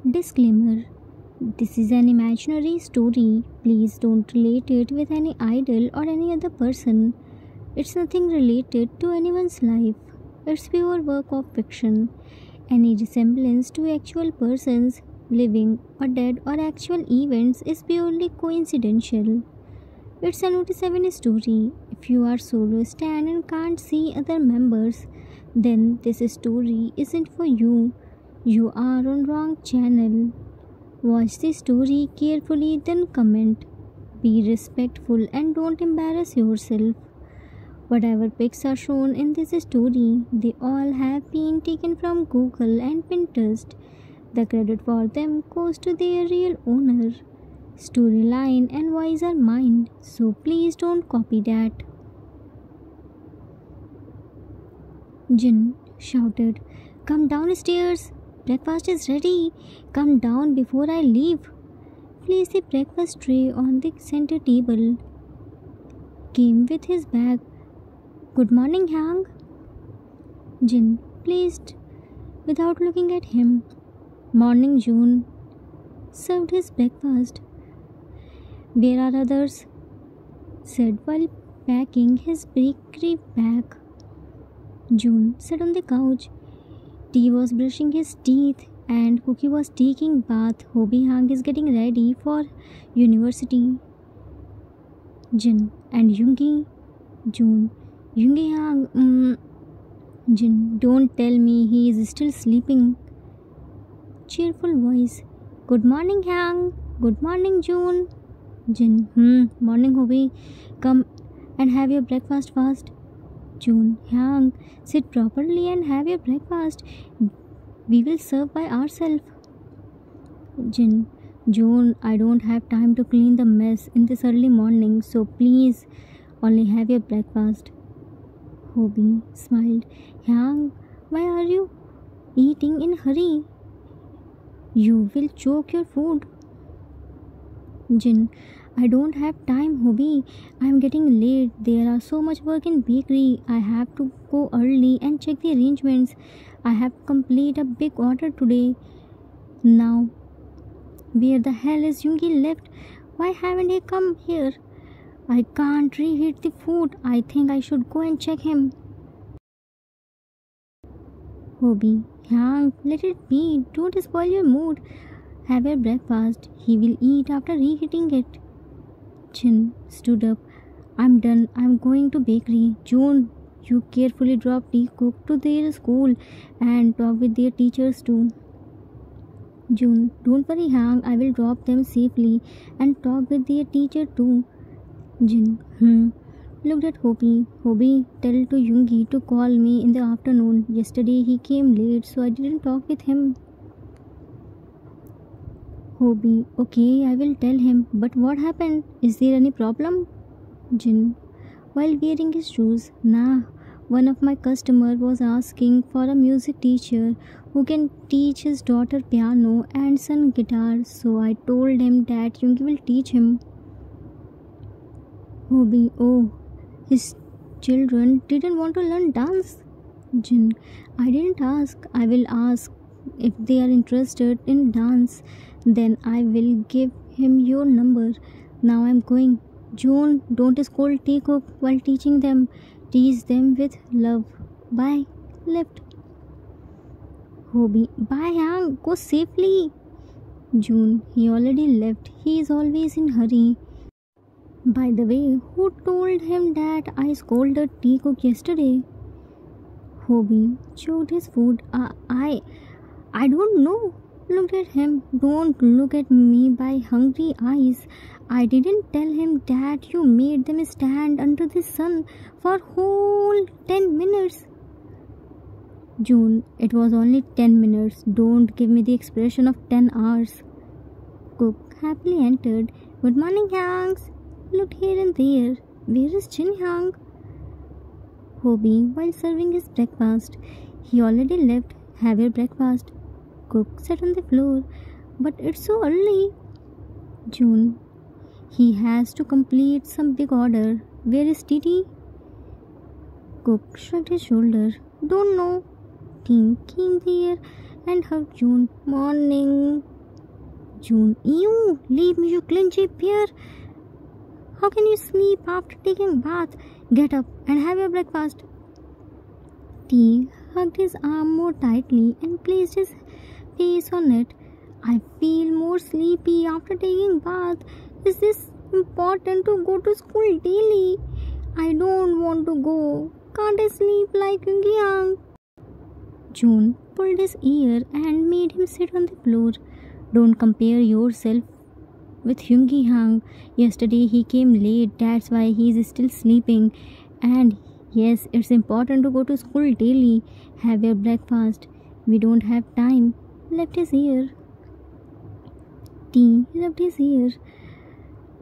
Disclaimer: this is an imaginary story. Please don't relate it with any idol or any other person. It's nothing related to anyone's life. It's pure work of fiction. Any resemblance to actual persons, living or dead, or actual events is purely coincidental. It's a Notice 7 story. If you are solo stand and can't see other members, then this story isn't for you. You are on wrong channel. Watch the story carefully, then comment. Be respectful and don't embarrass yourself. Whatever pics are shown in this story, they all have been taken from Google and Pinterest. The credit for them goes to their real owner. Storyline and voice are mine, so please don't copy that. Jin shouted, "Come downstairs! Breakfast is ready! Come down before I leave!" Placed the breakfast tray on the center table. Came with his bag. "Good morning, Hang." Jin placed without looking at him. "Morning, June." Served his breakfast. "Where are others?" said while packing his bakery bag. June sat on the couch. T was brushing his teeth and Cookie was taking bath. Hobie Hang is getting ready for university. Jin and Yoongi. June. "Yoongi Hang, Jin, don't tell me he is still sleeping." Cheerful voice. "Good morning, Hang." "Good morning, June." Jin. Morning, Hobie. Come and have your breakfast fast." June. "Hang, sit properly and have your breakfast. We will serve by ourselves." Jin. "June, I don't have time to clean the mess in this early morning, so please only have your breakfast." Hobie smiled. "Hang, why are you eating in a hurry? You will choke your food." Jin. "I don't have time, Hobie. I am getting late. There are so much work in bakery. I have to go early and check the arrangements. I have to complete a big order today. Now, where the hell is Yoongi left? Why haven't he come here? I can't reheat the food. I think I should go and check him." Hobie. "Hang, let it be. Don't spoil your mood. Have your breakfast. He will eat after reheating it." Jin stood up. "I'm done. I'm going to bakery. June, you carefully drop T-Cook to their school and talk with their teachers too." June. "Don't worry, Hang. I will drop them safely and talk with their teacher too." Jin. Looked at Hobie. "Hobie, tell to Yoongi to call me in the afternoon. Yesterday he came late, so I didn't talk with him." Hobie. "Okay, I will tell him. But what happened? Is there any problem?" Jin. While wearing his shoes. "Nah, one of my customers was asking for a music teacher who can teach his daughter piano and son guitar, so I told him that Yoongi will teach him." Hobie. "Oh, his children didn't want to learn dance?" Jin. "I didn't ask. I will ask. If they are interested in dance, then I will give him your number. Now I'm going. June, don't scold T-Cook while teaching them. Teach them with love. Bye." Left. Hobie. "Bye, Hang. Go safely." June. "He already left. He is always in hurry. By the way, who told him that I scolded T-Cook yesterday?" Hobie chewed his food. I don't know." Looked at him. "Don't look at me by hungry eyes. I didn't tell him that you made them stand under the sun for whole 10 minutes. June. "It was only 10 minutes. Don't give me the expression of 10 hours. Cook happily entered. "Good morning, Hangs." Looked here and there. "Where is Jin Hang?" Hobie while serving his breakfast. "He already left. Have your breakfast." Cook sat on the floor. "But it's so early." June. "He has to complete some big order. Where is Titi?" Cook shrugged his shoulder. "Don't know." Team came there and hugged June. "Morning." June, ew, leave me, you clingy pear. How can you sleep after taking bath? Get up and have your breakfast. T hugged his arm more tightly and placed his face on it. I feel more sleepy after taking bath. Is this important to go to school daily? I don't want to go. Can't I sleep like Young? June pulled his ear and made him sit on the floor. Don't compare yourself with Hyungi Hang. Yesterday he came late, that's why he is still sleeping. And yes, it's important to go to school daily. Have your breakfast. We don't have time. Left his ear. T rubbed his ear.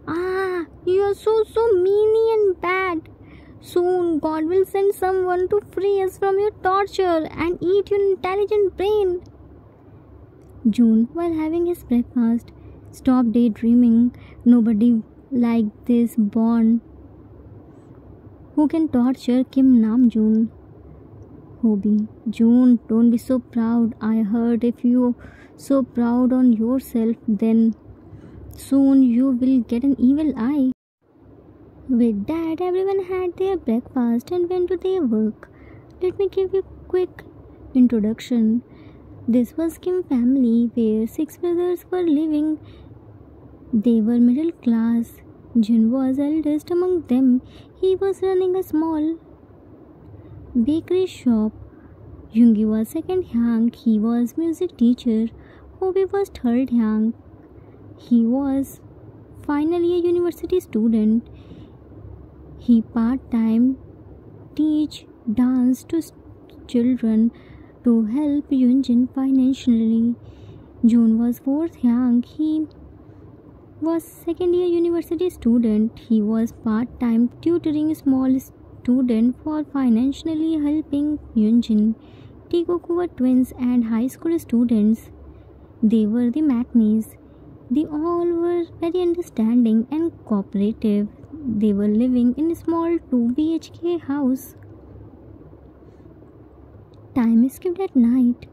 Ah, you are so meany and bad. Soon God will send someone to free us from your torture and eat your intelligent brain. June, while having his breakfast, stopped daydreaming. Nobody like this Bond who can torture Kim Namjoon. Hobie, June, don't be so proud. I heard if you so proud on yourself, then soon you will get an evil eye. With that, everyone had their breakfast and went to their work. Let me give you a quick introduction. This was Kim family where 6 brothers were living. They were middle class. Jin was eldest among them. He was running a small bakery shop. Yoongi was second Hyang. He was music teacher. Hobie was third Hyang. He was finally a university student. He part-time teach dance to children to help Yunjin financially. June was fourth Hyang. He was second year university student. He was part-time tutoring small student for financially helping Yunjin. Tikoku were twins and high school students. They were the McNeys. They all were very understanding and cooperative. They were living in a small 2 BHK house. Time skipped at night.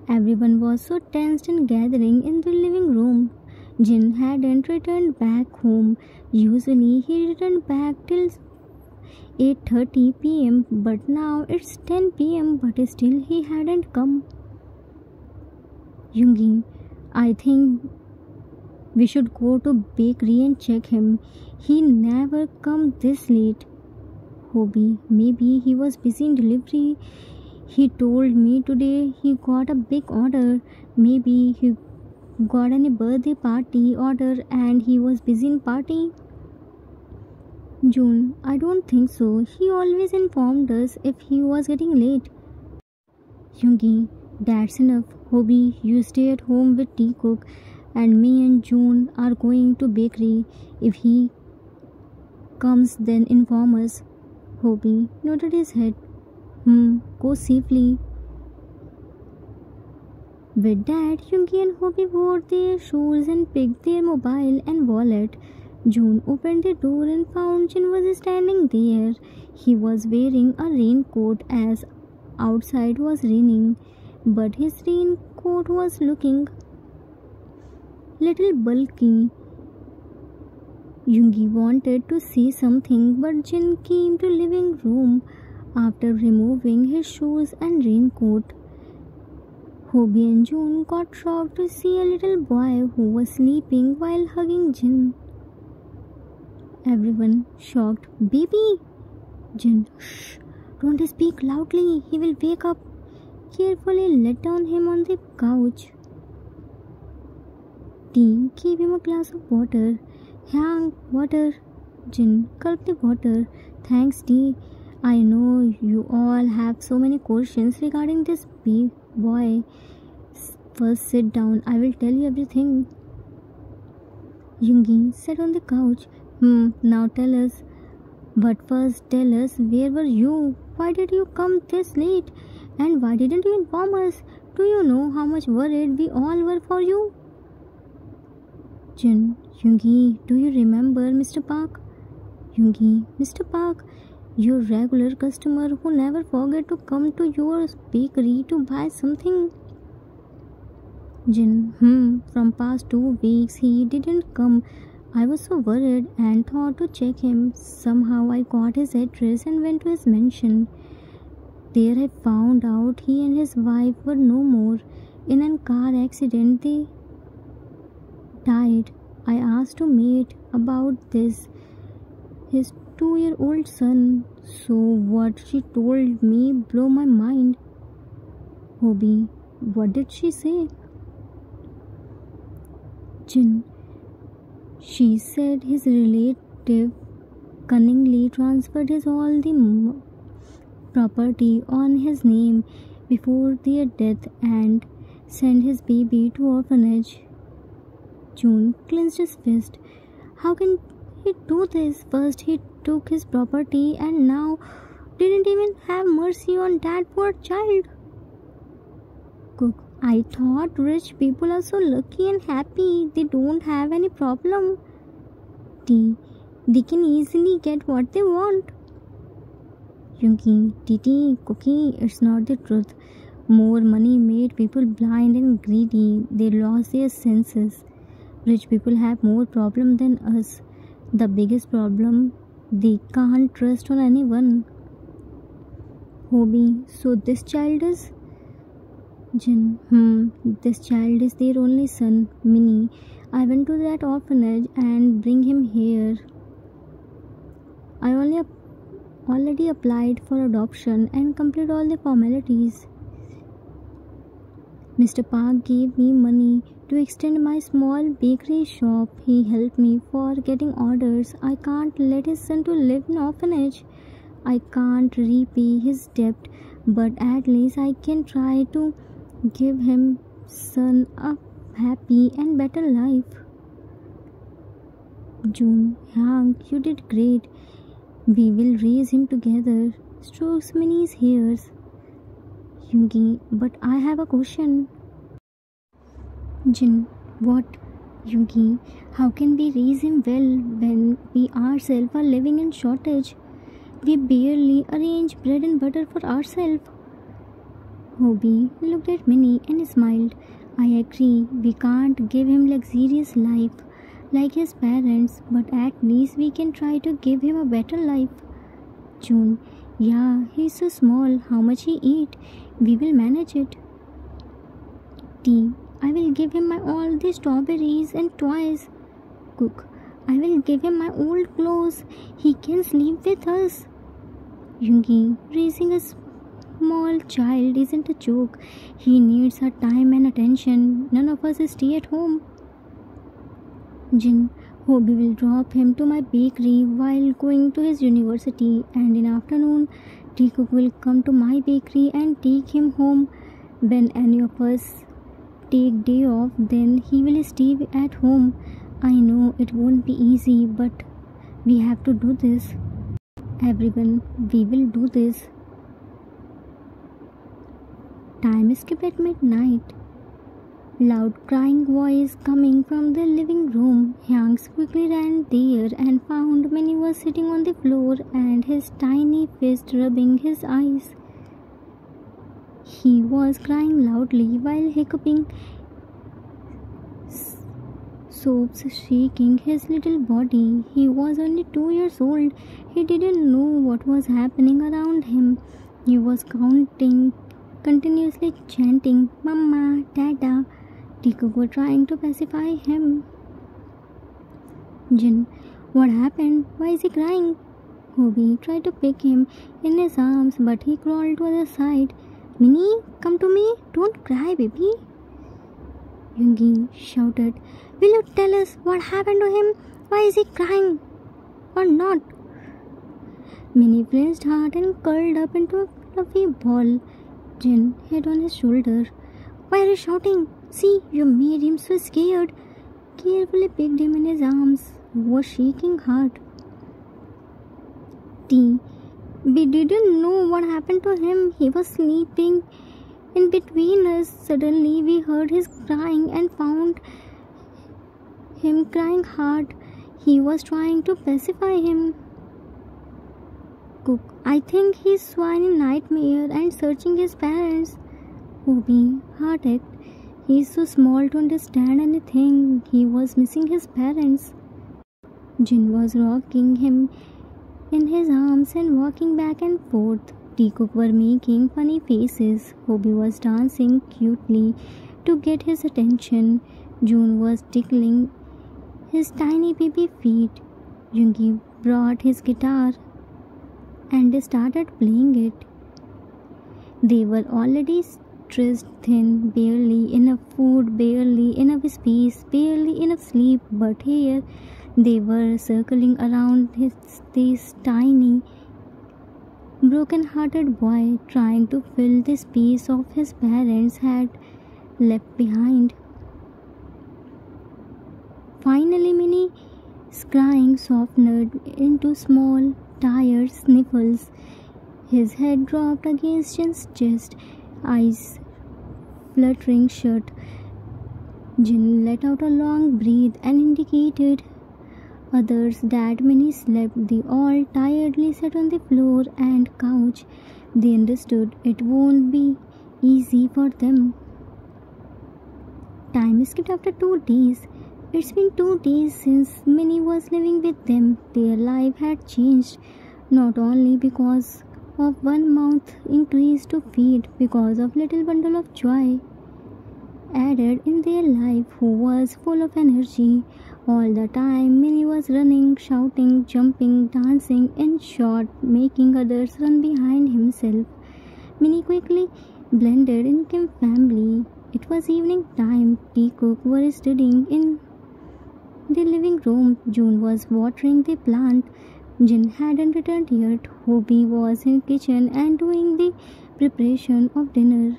Everyone was so tensed and gathering in the living room. Jin hadn't returned back home. Usually he returned back till 8:30 p.m. but now it's 10 p.m. but still he hadn't come. Yoongi, I think we should go to bakery and check him. He never come this late. Hobie, maybe he was busy in delivery. He told me today he got a big order. Maybe he got any birthday party order and he was busy in party. June, I don't think so. He always informed us if he was getting late. Yoongi, that's enough. Hobie, you stay at home with T-Cook and me and June are going to bakery. If he comes, then inform us. Hobie nodded his head. Go safely. With that, Yoongi and Hobie wore their shoes and picked their mobile and wallet. June opened the door and found Jin was standing there. He was wearing a raincoat as outside was raining, but his raincoat was looking little bulky. Yoongi wanted to say something, but Jin came to living room after removing his shoes and raincoat. Hobie and June got shocked to see a little boy who was sleeping while hugging Jin. Everyone shocked. Baby! Jin, shh! Don't speak loudly. He will wake up. Carefully let down him on the couch. T gave him a glass of water. Hyang, water. Jin gulped the water. Thanks, T. I know you all have so many questions regarding this boy. First sit down. I will tell you everything. Yoongi sat on the couch. Now tell us. But first tell us, where were you? Why did you come this late? And why didn't you inform us? Do you know how much worried we all were for you? Jin, Yoongi, do you remember Mr. Park? Yoongi, Mr. Park, your regular customer who never forget to come to your bakery to buy something. Jin, from past 2 weeks he didn't come. I was so worried and thought to check him. Somehow I got his address and went to his mansion. There I found out he and his wife were no more. In a car accident they died. I asked to meet about this, his 2-year-old son. So what she told me blew my mind. Hobie, what did she say? Jin, she said his relative cunningly transferred his all the property on his name before their death and sent his baby to orphanage. June clenched his fist. How can he do this? First he took his property and now didn't even have mercy on that poor child. Cook, I thought rich people are so lucky and happy. They don't have any problem. T, they can easily get what they want. Yunki, Titi, Cookie, it's not the truth. More money made people blind and greedy. They lost their senses. Rich people have more problem than us. The biggest problem, they can't trust on anyone. Hobie, so this child is? Jin, this child is their only son, Minnie. I went to that orphanage and bring him here. I already applied for adoption and completed all the formalities. Mr. Park gave me money to extend my small bakery shop. He helped me for getting orders. I can't let his son to live in orphanage. I can't repay his debt, but at least I can try to give him son a happy and better life. June, Hank, you did great. We will raise him together. Strokes Minnie's hairs. Yungi, but I have a question. Jin, what? Yungi, how can we raise him well when we ourselves are living in shortage? We barely arrange bread and butter for ourselves. Hobie looked at Minnie and smiled. I agree, we can't give him luxurious life like his parents, but at least we can try to give him a better life. June, yeah, he's so small. How much he eat? We will manage it. T, I will give him my all the strawberries and toys. Cook, I will give him my old clothes. He can sleep with us. Yungi, raising a small child isn't a joke. He needs our time and attention. None of us stay at home. Jin, Hobie will drop him to my bakery while going to his university, and in afternoon, T-Cook will come to my bakery and take him home. When any of us take day off, then he will stay at home. I know it won't be easy, but we have to do this. Everyone, we will do this. Time skip at midnight. Loud crying voice coming from the living room. Hanks quickly ran there and found Minnie was sitting on the floor and his tiny fist rubbing his eyes. He was crying loudly while hiccuping, sobs shaking his little body. He was only 2 years old. He didn't know what was happening around him. He was counting, continuously chanting, Mama, Dada. T-Cook were trying to pacify him. Jin, what happened? Why is he crying? Hobie tried to pick him in his arms, but he crawled to the side. Minnie, come to me. Don't cry, baby. Yungi shouted, will you tell us what happened to him? Why is he crying? Or not? Minnie flinched hard and curled up into a fluffy ball. Jin head on his shoulder. Why are you shouting? See, you made him so scared. Carefully picked him in his arms. He was shaking hard. T, we didn't know what happened to him. He was sleeping in between us. Suddenly we heard his crying and found him crying hard. He was trying to pacify him. Cook, I think he's swine in nightmare and searching his parents. Hobie, heartache. He is so small to understand anything. He was missing his parents. Jin was rocking him in his arms and walking back and forth. Teacock were making funny faces. Hobie was dancing cutely to get his attention. June was tickling his tiny baby feet. Jungi brought his guitar and started playing it. They were already stressed thin, barely enough food, barely enough space, barely enough sleep, but here they were circling around this tiny, broken-hearted boy, trying to fill the space of his parents had left behind. Finally, Minnie's crying softened into small, tired sniffles. His head dropped against Jin's chest, eyes fluttering shut. Jin let out a long breath and indicated others that Minnie slept. They all tiredly sat on the floor and couch. They understood it won't be easy for them. Time skipped after 2 days. It's been 2 days since Minnie was living with them. Their life had changed, not only because of 1 month increase to feed, because of little bundle of joy added in their life, who was full of energy. All the time Minnie was running, shouting, jumping, dancing, in short, making others run behind himself. Minnie quickly blended in Kim family. It was evening time. Teacock were studying in the living room. June was watering the plant. Jin hadn't returned yet. Hobie was in kitchen and doing the preparation of dinner.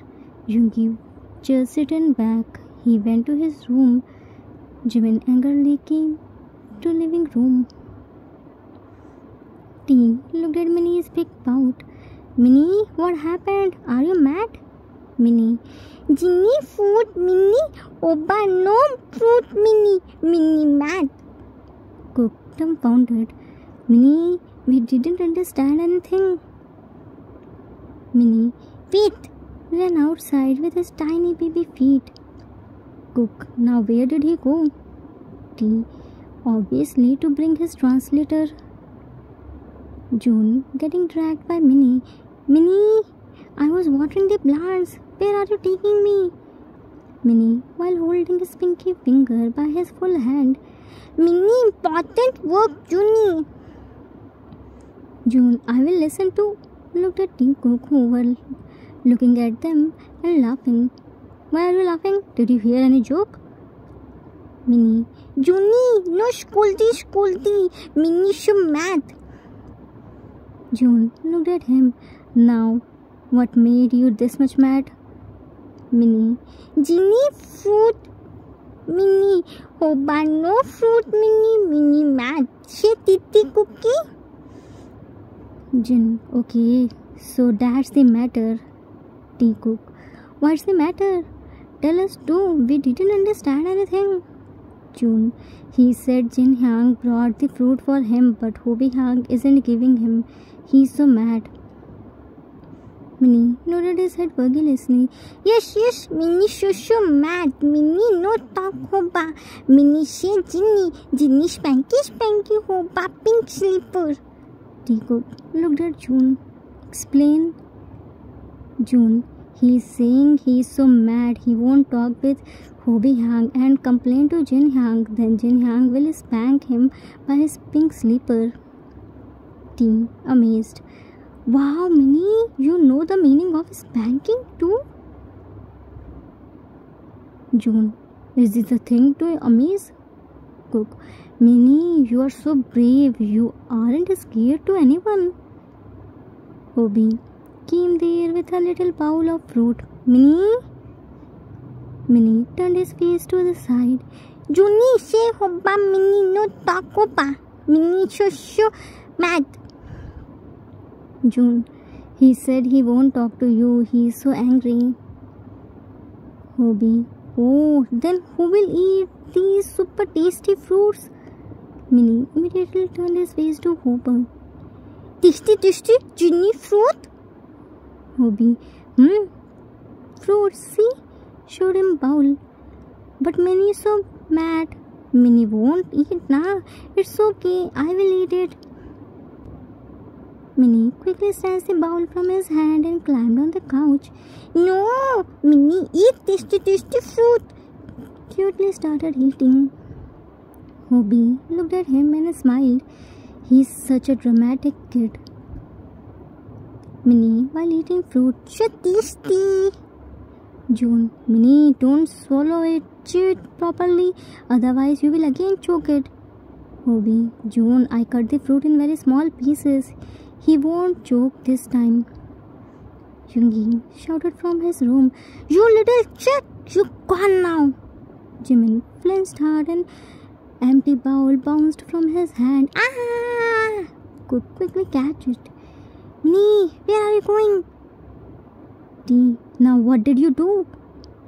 Jungi just sitting back. He went to his room. Jimin angrily came to living room. T looked at Minnie's big pout. Minnie, what happened? Are you mad? Minnie, Ginny food, Minnie. Oba no fruit, Minnie. Minnie mad. Cook dumbfounded. Minnie, we didn't understand anything. Minnie, Pete ran outside with his tiny baby feet. Cook, now where did he go? T, obviously to bring his translator. June, getting dragged by Minnie. Minnie, I was watering the plants. Where are you taking me? Minnie, while holding his pinky finger by his full hand. Minnie, important work, Junie. June, I will listen to. Looked at Teacock, who were looking at them and laughing. Why are you laughing? Did you hear any joke? Minnie, Junie, no scoldy. Minnie should math. June looked at him. Now, what made you this much mad? Minnie, Ginny fruit. Minnie, Hoba no fruit, Minnie mad. She titi cookie. Jin, okay, so that's the matter. Teacock, what's the matter? Tell us too, we didn't understand anything. June, he said Jin Hyang brought the fruit for him, but Hobie Hyang isn't giving him. He's so mad. Minnie nodded his head vigorously. Yes, Minnie so mad. Minnie no talk Hoba. Minnie say Ginny spanky Hoba pink slipper. Teacock looked at June. Explain. June, he's saying he's so mad he won't talk with Hobie Hyang and complain to Jin Hyang. Then Jin Hyang will spank him by his pink slipper. T, amazed. Wow, Minnie, you know the meaning of spanking too? June, is this a thing to amaze? Cook, Minnie, you are so brave. You aren't scared to anyone. Hobie came there with a little bowl of fruit. Minnie turned his face to the side. Junie say Hoba Minnie no talk Hoba. Minnie so mad. June, he said he won't talk to you. He is so angry. Hobie, oh, then who will eat these super tasty fruits? Minnie immediately turned his face to Hopper. Tasty, Ginny fruit? Hobie, fruits, see? showed him bowl. But Minnie is so mad. Minnie won't eat now. It's okay, I will eat it. Minnie quickly snatched the bowl from his hand and climbed on the couch. No! Minnie, eat tasty fruit! Cutely started eating. Hobie looked at him and smiled. He's such a dramatic kid. Minnie, while eating fruit, so tasty! June, Minnie, don't swallow it. Chew it properly, otherwise you will again choke it. Hobie, June, I cut the fruit in very small pieces. He won't choke this time. Yoongi shouted from his room, You little chick, you gone now. Jimin flinched hard and empty bowl bounced from his hand. Ah! Could quickly catch it. Minnie, where are you going? T, now what did you do?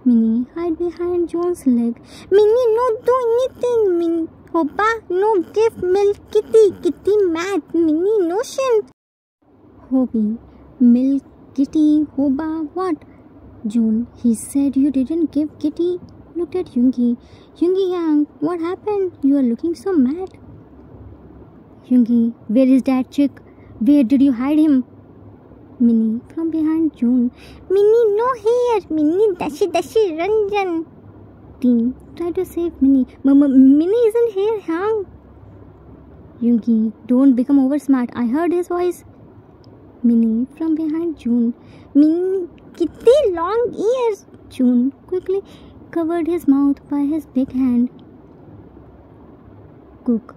Minnie hid behind John's leg. Minnie, no do anything. Minnie, Hoppa, no give milk. Kitty mad. Minnie, no shit. Hobie, milk, Kitty, Hoba, what? June, he said you didn't give Kitty. Looked at Yoongi. Yoongi Yang, what happened? You are looking so mad. Yoongi, where is that chick? Where did you hide him? Minnie from behind June. Minnie, no hair. Minnie, dashi, run. Team tried to save Minnie. Minnie isn't here, huh? Yoongi, don't become over smart. I heard his voice. Minnie from behind June. Minnie, kitty long ears. June quickly covered his mouth by his big hand. Cook,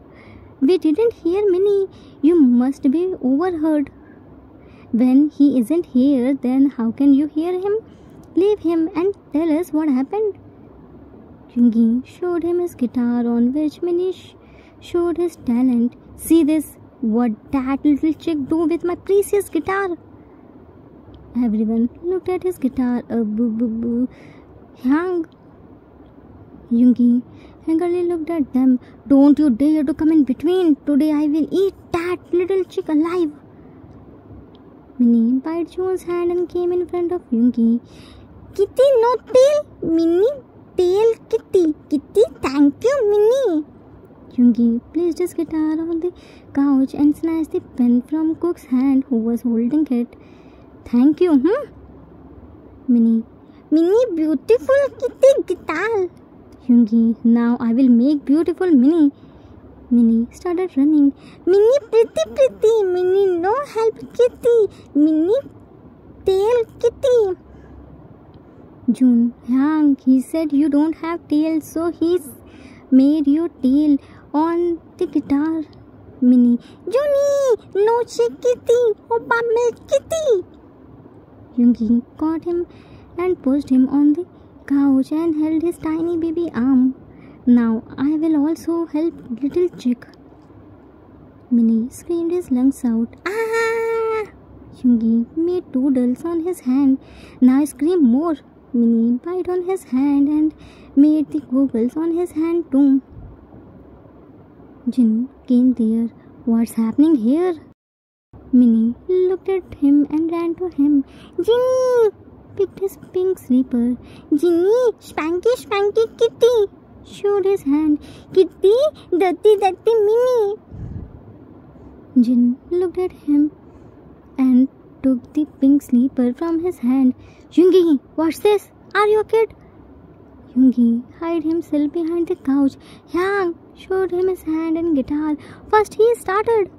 we didn't hear Minnie. You must be overheard. When he isn't here, then how can you hear him? Leave him and tell us what happened. Yoongi showed him his guitar, on which Minnie showed his talent. See this? What that little chick do with my precious guitar? Everyone looked at his guitar. Boo. Hyang. Yoongi angrily looked at them. Don't you dare to come in between. Today I will eat that little chick alive. Minnie bit Jone's hand and came in front of Yoongi. Kitty, no tail. Minnie, tail, Kitty. Kitty, thank you, Minnie. Yoongi placed his guitar on the couch and snatched the pen from Cook's hand, who was holding it. Thank you, Minnie, beautiful Kitty guitar. Yoongi, now I will make beautiful Minnie. Minnie started running. Minnie, pretty. Minnie, no help, Kitty. Minnie, tail, Kitty. June, Hyang, he said you don't have tail, so he's made your tail on the guitar. Minnie, Junie, no shake Kitty, Opa milk Kitty. Yoongi caught him and pushed him on the couch and held his tiny baby arm. Now I will also help little chick. Minnie screamed his lungs out. Ah! Yoongi made doodles on his hand. Now scream more. Minnie bit on his hand and made the goggles on his hand too. Jin came there. What's happening here? Minnie looked at him and ran to him. Jinny! Picked his pink slipper. Jinny! Spanky Kitty! Showed his hand. Kitty! Dirty Minnie! Jin looked at him and took the pink slipper from his hand. Yoongi, what's this? Are you a kid? Yoongi hid himself behind the couch. Hyang showed him his hand and guitar. First he started.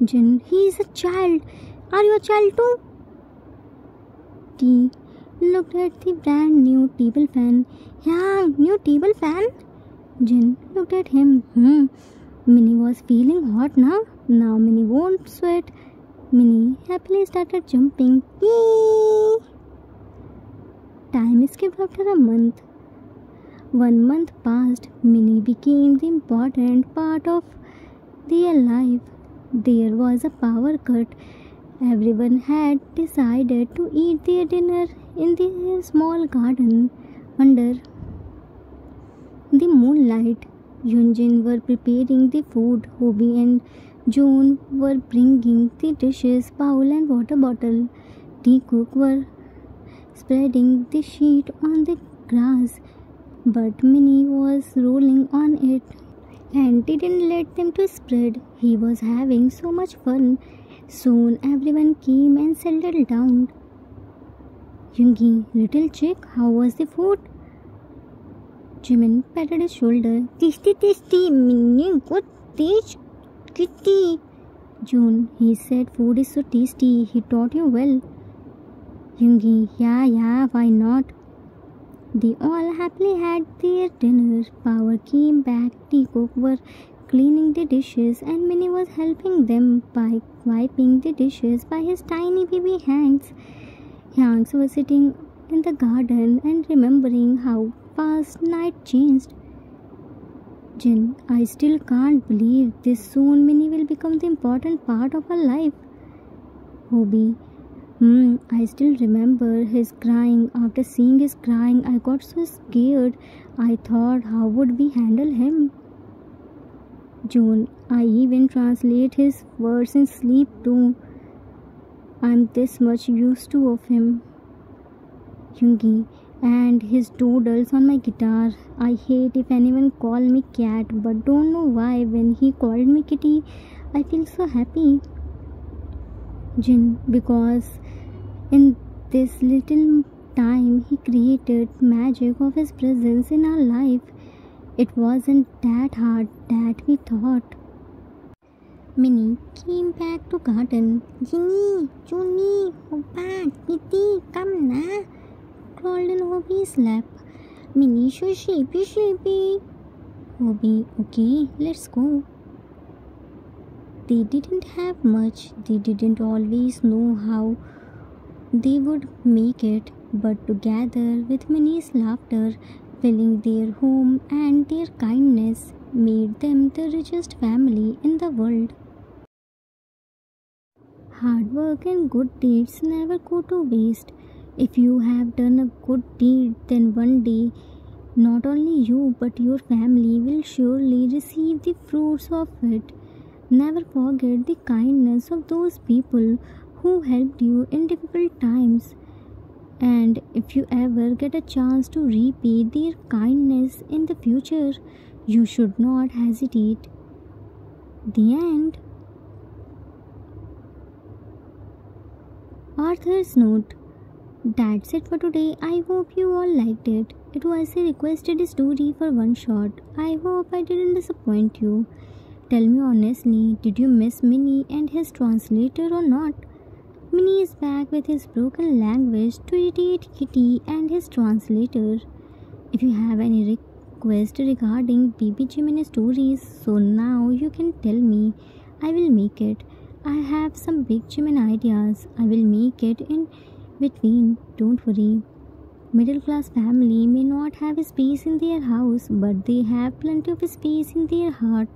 Jin, he is a child. Are you a child too? T looked at the brand new table fan. Hyang, new table fan? Jin looked at him. Minnie was feeling hot now. Now Minnie won't sweat. Minnie happily started jumping. Yee! Time skipped after a month. 1 month passed. Minnie became the important part of their life. There was a power cut. Everyone had decided to eat their dinner in their small garden under the moonlight. Yunjin were preparing the food. Hobie and June were bringing the dishes, bowl and water bottle. The cook were spreading the sheet on the grass. But Minnie was rolling on it and didn't let them to spread. He was having so much fun. Soon everyone came and settled down. Yoongi, little chick, how was the food? Jimin patted his shoulder. Tasty, Minnie, good taste, kitty. June, he said food is so tasty, he taught you well. Yoongi, yeah, why not? They all happily had their dinner. Power came back, Teacock were cleaning the dishes and Minnie was helping them by wiping the dishes by his tiny baby hands. Yangs was sitting in the garden and remembering how fast night changed. Jin, I still can't believe this. Soon Minnie will become the important part of our life. Hobie, I still remember his crying. After seeing his crying, I got so scared. I thought, how would we handle him? June, I even translate his words in sleep too. I'm this much used to of him. Yoongi, and his doodles on my guitar. I hate if anyone call me cat, but don't know why when he called me kitty, I feel so happy. Jin, because in this little time he created magic of his presence in our life. It wasn't that hard that we thought. Minnie came back to garden. Ginny, Junie, Hoppa, Kitty, come na. Crawled in Hobie's lap. Minnie so sleepy. Hobie, okay, let's go. They didn't have much. They didn't always know how they would make it, but together with Minnie's laughter, filling their home and their kindness made them the richest family in the world. Hard work and good deeds never go to waste. If you have done a good deed, then one day not only you but your family will surely receive the fruits of it. Never forget the kindness of those people who helped you in difficult times. And if you ever get a chance to repay their kindness in the future, you should not hesitate. The end. Author's note. That's it for today. I hope you all liked it. It was a requested story for one shot. I hope I didn't disappoint you. Tell me honestly, did you miss Minnie and his translator or not? Minnie is back with his broken language to irritate Kitty and his translator. If you have any request regarding Baby Jimin stories, so now you can tell me. I will make it. I have some big Jimin ideas. I will make it in between. Don't worry. Middle class family may not have space in their house, but they have plenty of space in their heart.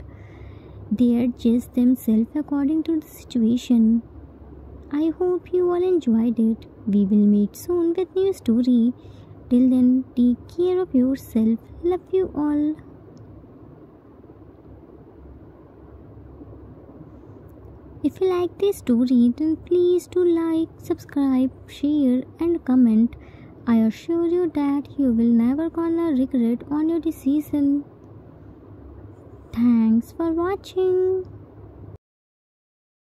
They adjust themselves according to the situation. I hope you all enjoyed it. We will meet soon with new story. Till then, take care of yourself. Love you all. If you like this story, then please do like, subscribe, share and comment. I assure you that you will never gonna regret on your decision. Thanks for watching.